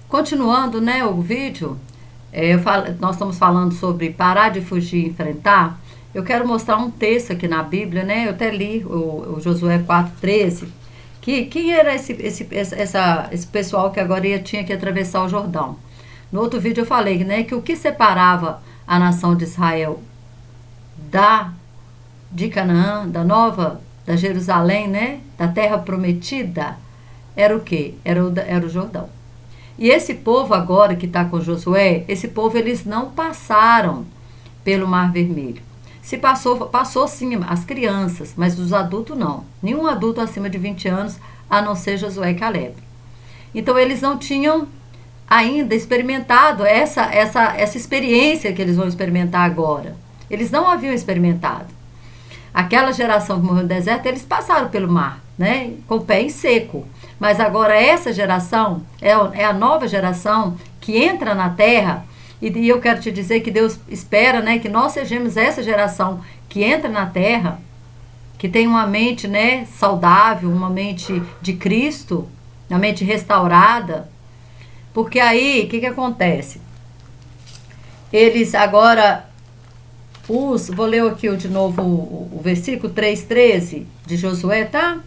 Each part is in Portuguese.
Continuando, né, o vídeo, nós estamos falando sobre parar de fugir e enfrentar. Eu quero mostrar um texto aqui na Bíblia, né? Eu até li o Josué 4,13. Quem era esse pessoal que agora tinha que atravessar o Jordão? No outro vídeo eu falei, né, que o que separava a nação de Israel de Canaã, da Jerusalém, né, da terra prometida, era o quê? Era o Jordão. E esse povo agora que está com Josué, esse povo eles não passaram pelo Mar Vermelho. Se passou sim as crianças, mas os adultos não. Nenhum adulto acima de 20 anos, a não ser Josué e Caleb. Então eles não tinham ainda experimentado essa experiência que eles vão experimentar agora. Eles não haviam experimentado. Aquela geração que morreu no deserto, eles passaram pelo mar, né, com o pé em seco. Mas agora essa geração é a nova geração que entra na terra. E eu quero te dizer que Deus espera, né, que nós sejamos essa geração que entra na terra, que tem uma mente, né, saudável, uma mente de Cristo, uma mente restaurada. Porque aí, o que acontece? Eles agora, vou ler aqui de novo o versículo 3,13 de Josué, tá?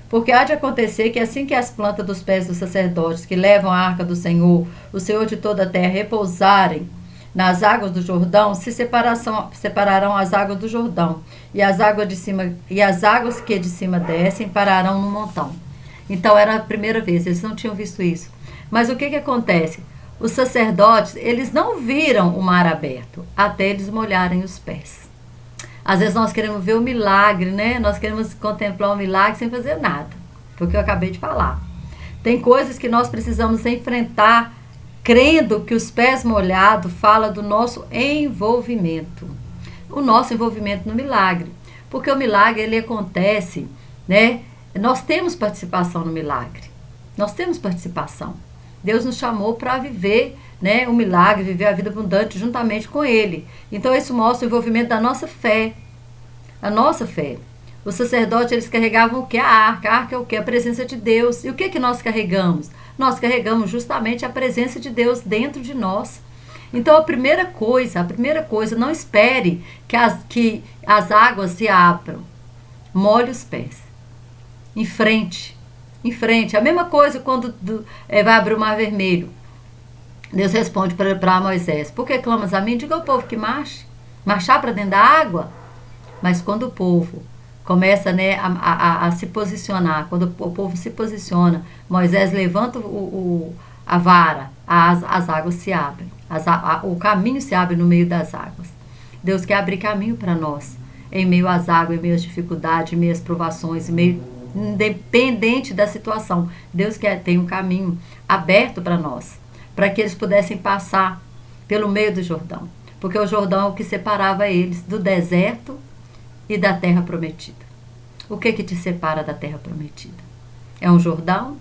Porque há de acontecer que assim que as plantas dos pés dos sacerdotes que levam a arca do Senhor, o Senhor de toda a terra, repousarem nas águas do Jordão, separarão as águas do Jordão, e as águas que de cima descem pararão no montão. Então era a primeira vez, eles não tinham visto isso. Mas o que acontece? Os sacerdotes, eles não viram o mar aberto, até eles molharem os pés. Às vezes nós queremos ver o milagre, né? Nós queremos contemplar o milagre sem fazer nada. Foi o que eu acabei de falar. Tem coisas que nós precisamos enfrentar, crendo que os pés molhados fala do nosso envolvimento. O nosso envolvimento no milagre. Porque o milagre, ele acontece, né? Nós temos participação no milagre. Nós temos participação. Deus nos chamou para viver, né, o milagre, viver a vida abundante juntamente com Ele. Então isso mostra o envolvimento da nossa fé. A nossa fé. Os sacerdotes, eles carregavam o que? A arca. A arca é o que? A presença de Deus. E o que nós carregamos? Nós carregamos justamente a presença de Deus dentro de nós. Então a primeira coisa, não espere que as águas se abram. Molhe os pés. Em frente. A mesma coisa quando vai abrir o mar vermelho. Deus responde para Moisés: por que clamas a mim? Diga ao povo que marchar para dentro da água. Mas quando o povo começa, né, a se posicionar, quando o povo se posiciona, Moisés levanta a vara, as águas se abrem, o caminho se abre no meio das águas. Deus quer abrir caminho para nós, em meio às águas, em meio às dificuldades, em meio às provações, independente da situação. Deus tem um caminho aberto para nós, para que eles pudessem passar pelo meio do Jordão. Porque o Jordão é o que separava eles do deserto e da terra prometida. O que te separa da terra prometida? É um Jordão?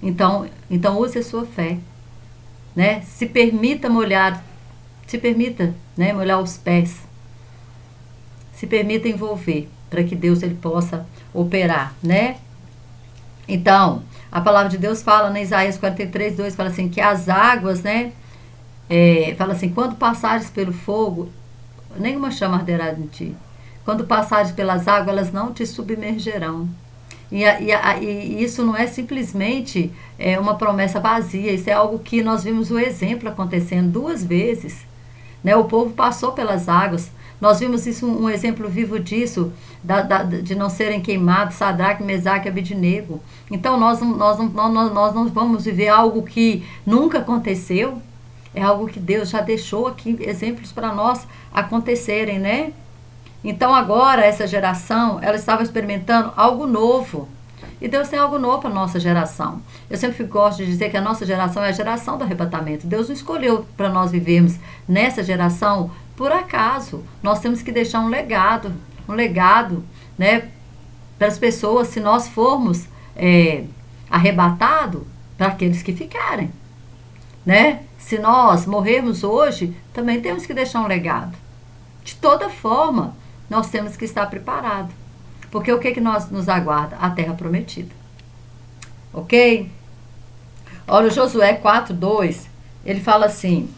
Então use a sua fé, né? Se permita, né, molhar os pés. Se permita envolver, para que Deus ele possa operar, né? Então, a palavra de Deus fala, né, Isaías 43:2, fala assim, que as águas, né, fala assim, quando passares pelo fogo, nenhuma chama arderá em ti. Quando passares pelas águas, elas não te submergerão. E isso não é simplesmente uma promessa vazia, isso é algo que nós vimos o exemplo acontecendo 2 vezes. Né? O povo passou pelas águas. Nós vimos isso, um exemplo vivo disso, de não serem queimados, Sadraque, Mesaque e Abednego. Então nós não vamos viver algo que nunca aconteceu. É algo que Deus já deixou aqui, exemplos para nós acontecerem, né? Então agora essa geração, ela estava experimentando algo novo. E Deus tem algo novo para a nossa geração. Eu sempre gosto de dizer que a nossa geração é a geração do arrebatamento. Deus não escolheu para nós vivermos nessa geração por acaso. Nós temos que deixar um legado, né, para as pessoas, se nós formos arrebatados, para aqueles que ficarem, né? Se nós morrermos hoje, também temos que deixar um legado. De toda forma, nós temos que estar preparados. Porque o que nos aguarda? A terra prometida. Ok? Olha, o Josué 4:2, ele fala assim: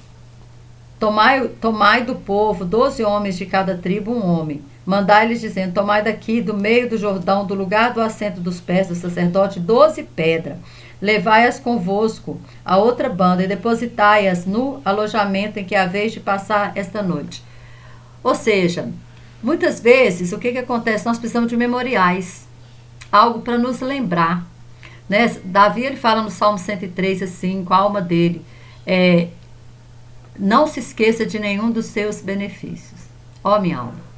tomai do povo 12 homens de cada tribo, um homem. Mandai-lhes dizendo: tomai daqui, do meio do Jordão, do lugar do assento dos pés do sacerdote, 12 pedras. Levai-as convosco a outra banda e depositai-as no alojamento em que haveis de passar esta noite. Ou seja, muitas vezes, o que acontece? Nós precisamos de memoriais, algo para nos lembrar. Né? Davi, ele fala no Salmo 103, assim, com a alma dele, não se esqueça de nenhum dos seus benefícios. Ó, minha alma.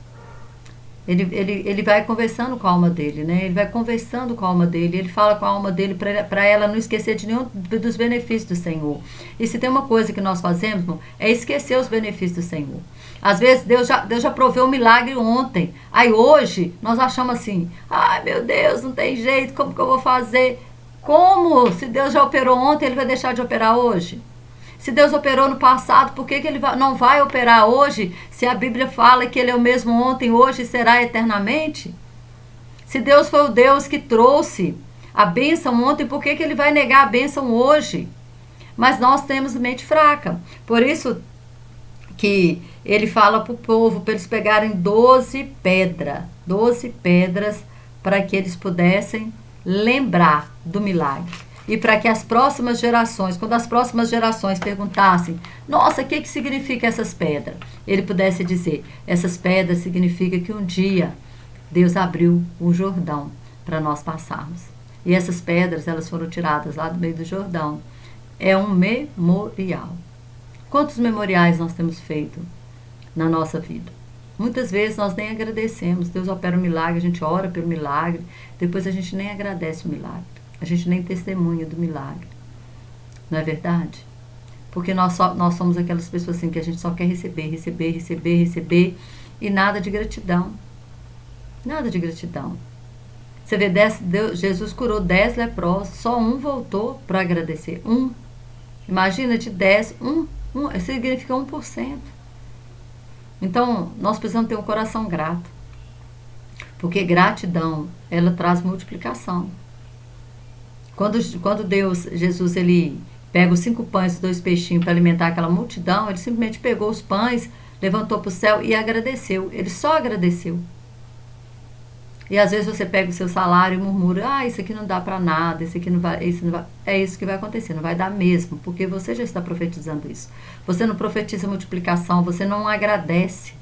Ele vai conversando com a alma dele, né? Ele vai conversando com a alma dele, ele fala com a alma dele para ela não esquecer de nenhum dos benefícios do Senhor. E se tem uma coisa que nós fazemos, irmão, é esquecer os benefícios do Senhor. Às vezes Deus já proveu um milagre ontem. Aí hoje nós achamos assim: ai meu Deus, não tem jeito, como que eu vou fazer? Como? Se Deus já operou ontem, ele vai deixar de operar hoje? Se Deus operou no passado, por que ele não vai operar hoje? Se a Bíblia fala que ele é o mesmo ontem, hoje e será eternamente? Se Deus foi o Deus que trouxe a bênção ontem, por que ele vai negar a bênção hoje? Mas nós temos mente fraca. Por isso que ele fala para o povo, para eles pegarem 12 pedras, para que eles pudessem lembrar do milagre. E para que as próximas gerações, quando as próximas gerações perguntassem: nossa, o que significa essas pedras? Ele pudesse dizer: essas pedras significam que um dia Deus abriu o Jordão para nós passarmos. E essas pedras, elas foram tiradas lá do meio do Jordão. É um memorial. Quantos memoriais nós temos feito na nossa vida? Muitas vezes nós nem agradecemos. Deus opera um milagre, a gente ora pelo milagre, depois a gente nem agradece o milagre. A gente nem testemunha do milagre. Não é verdade? Porque nós somos aquelas pessoas assim que a gente só quer receber e nada de gratidão. Nada de gratidão. Você vê, Jesus curou 10 leprosos, só um voltou para agradecer. Imagina, de 10, significa 1%. Então, nós precisamos ter um coração grato. Porque gratidão, ela traz multiplicação. Quando Jesus, ele pega os 5 pães e 2 peixinhos para alimentar aquela multidão, ele simplesmente pegou os pães, levantou para o céu e agradeceu. Ele só agradeceu. E às vezes você pega o seu salário e murmura: isso aqui não dá para nada, isso aqui não vai, isso não vai. É isso que vai acontecer, não vai dar mesmo, porque você já está profetizando isso. Você não profetiza multiplicação, você não agradece.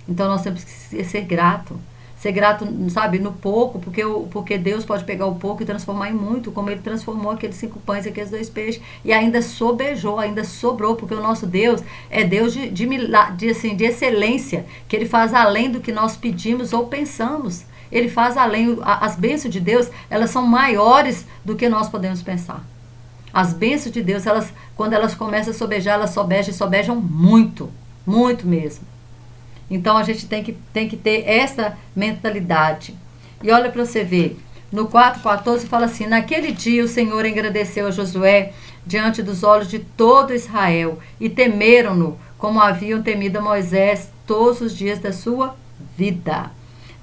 Então nós temos que ser grato. Ser grato, sabe, no pouco, porque Deus pode pegar o pouco e transformar em muito, como ele transformou aqueles 5 pães e aqueles 2 peixes, e ainda sobejou, ainda sobrou, porque o nosso Deus é Deus de excelência, que ele faz além do que nós pedimos ou pensamos. Ele faz além. As bênçãos de Deus, elas são maiores do que nós podemos pensar. As bênçãos de Deus, quando elas começam a sobejar, elas sobejam muito, muito mesmo. Então a gente tem que ter essa mentalidade. E olha para você ver, no 4:14 fala assim: naquele dia o Senhor engrandeceu a Josué diante dos olhos de todo Israel, e temeram-no como haviam temido a Moisés todos os dias da sua vida.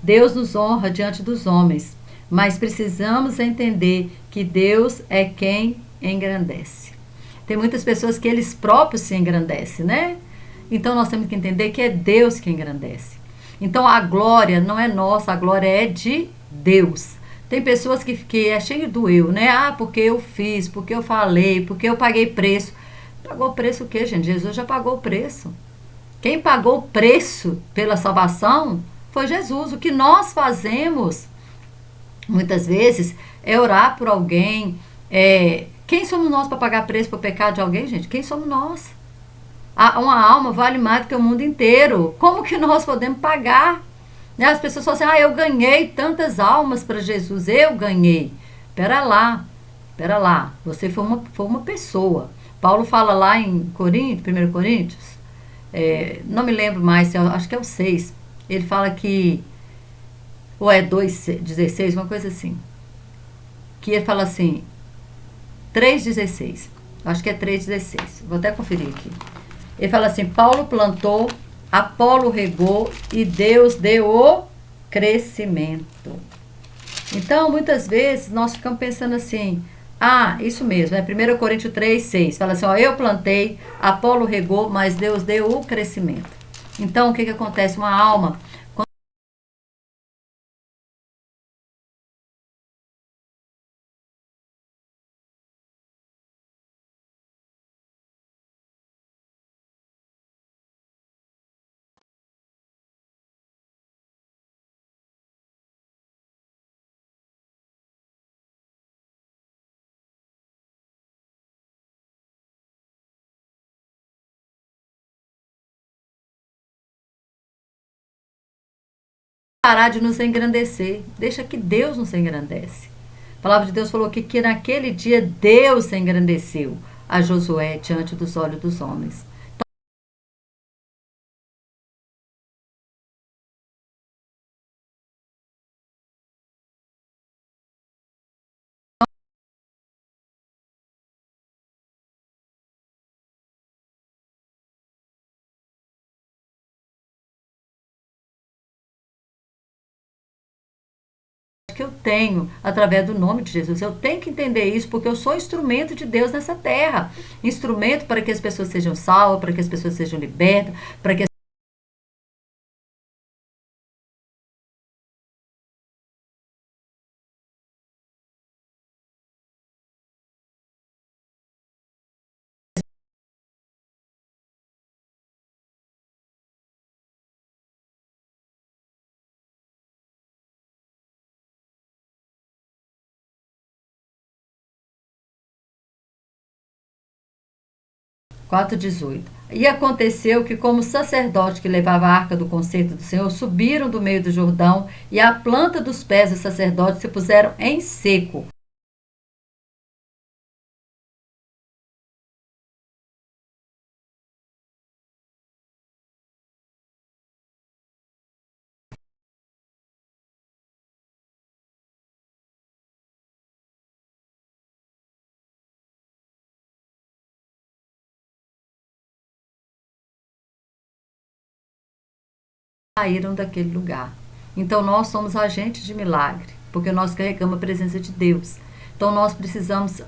Deus nos honra diante dos homens, mas precisamos entender que Deus é quem engrandece. Tem muitas pessoas que eles próprios se engrandecem, né? Então nós temos que entender que é Deus que engrandece. Então a glória não é nossa, a glória é de Deus. Tem pessoas que é cheio do eu, né? Porque eu fiz, porque eu falei, porque eu paguei preço. Pagou preço o quê, gente? Jesus já pagou o preço. Quem pagou o preço pela salvação foi Jesus. O que nós fazemos, muitas vezes, é orar por alguém. Quem somos nós para pagar preço para o pecado de alguém, gente? Quem somos nós? Uma alma vale mais do que o mundo inteiro. Como que nós podemos pagar? As pessoas falam assim: eu ganhei tantas almas para Jesus. Eu ganhei. Pera lá. Você foi uma pessoa. Paulo fala lá em 1 Coríntios, não me lembro mais, acho que é o 6. Ele fala que, ou é 2:16, uma coisa assim. Que ele fala assim, 3:16. Acho que é 3:16. Vou até conferir aqui. Ele fala assim: Paulo plantou, Apolo regou e Deus deu o crescimento. Então, muitas vezes, nós ficamos pensando assim: Ah, isso mesmo, é 1 Coríntios 3, 6. Fala assim, ó, eu plantei, Apolo regou, mas Deus deu o crescimento. Então, o que acontece? Uma alma, parar de nos engrandecer. Deixa que Deus nos engrandece. A palavra de Deus falou que naquele dia Deus se engrandeceu a Josué diante dos olhos dos homens. Que eu tenho através do nome de Jesus. Eu tenho que entender isso porque eu sou instrumento de Deus nessa terra. Instrumento para que as pessoas sejam salvas, para que as pessoas sejam libertas, para que quatro 18. E aconteceu que, como sacerdote que levava a arca do concerto do Senhor, subiram do meio do Jordão, e a planta dos pés dos sacerdotes se puseram em seco. Saíram daquele lugar. Então nós somos agentes de milagre, porque nós carregamos a presença de Deus. Então nós precisamos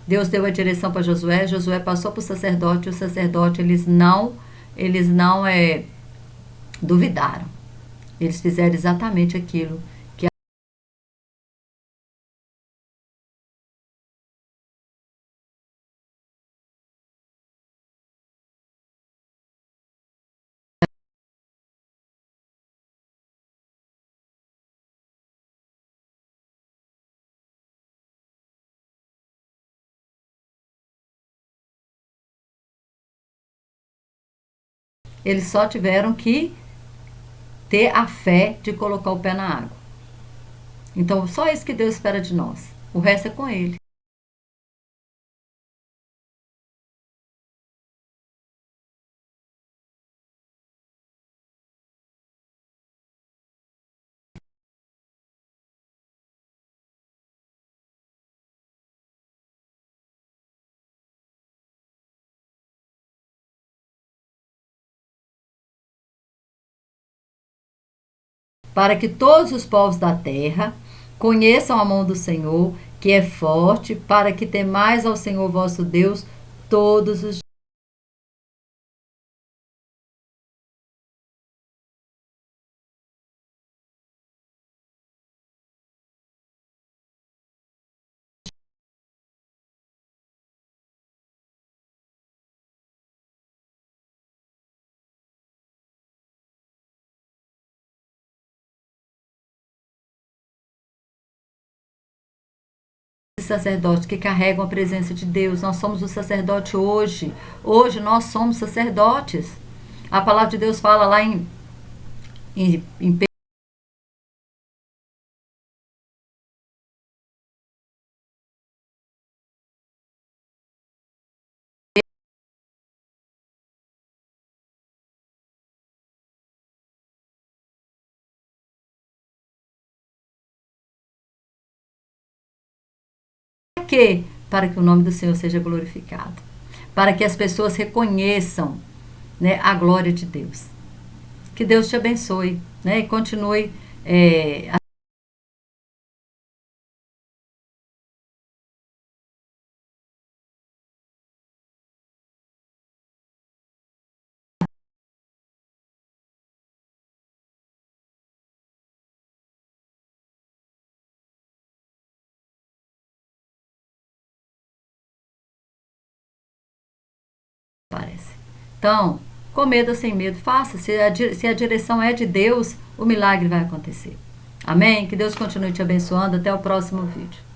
Deus deu a direção para Josué, Josué passou para o sacerdote, e o sacerdote eles não duvidaram. Eles fizeram exatamente aquilo que eles só tiveram que ter a fé de colocar o pé na água. Então, só isso que Deus espera de nós. O resto é com Ele. Para que todos os povos da terra conheçam a mão do Senhor, que é forte, para que temais ao Senhor vosso Deus todos os sacerdotes que carregam a presença de Deus. Nós somos o sacerdote hoje. Hoje nós somos sacerdotes. A palavra de Deus fala lá em quê? Para que o nome do Senhor seja glorificado. Para que as pessoas reconheçam, né, a glória de Deus. Que Deus te abençoe, né, e continue parece. Então, com medo ou sem medo, faça. Se a direção é de Deus, o milagre vai acontecer. Amém? Que Deus continue te abençoando. Até o próximo vídeo.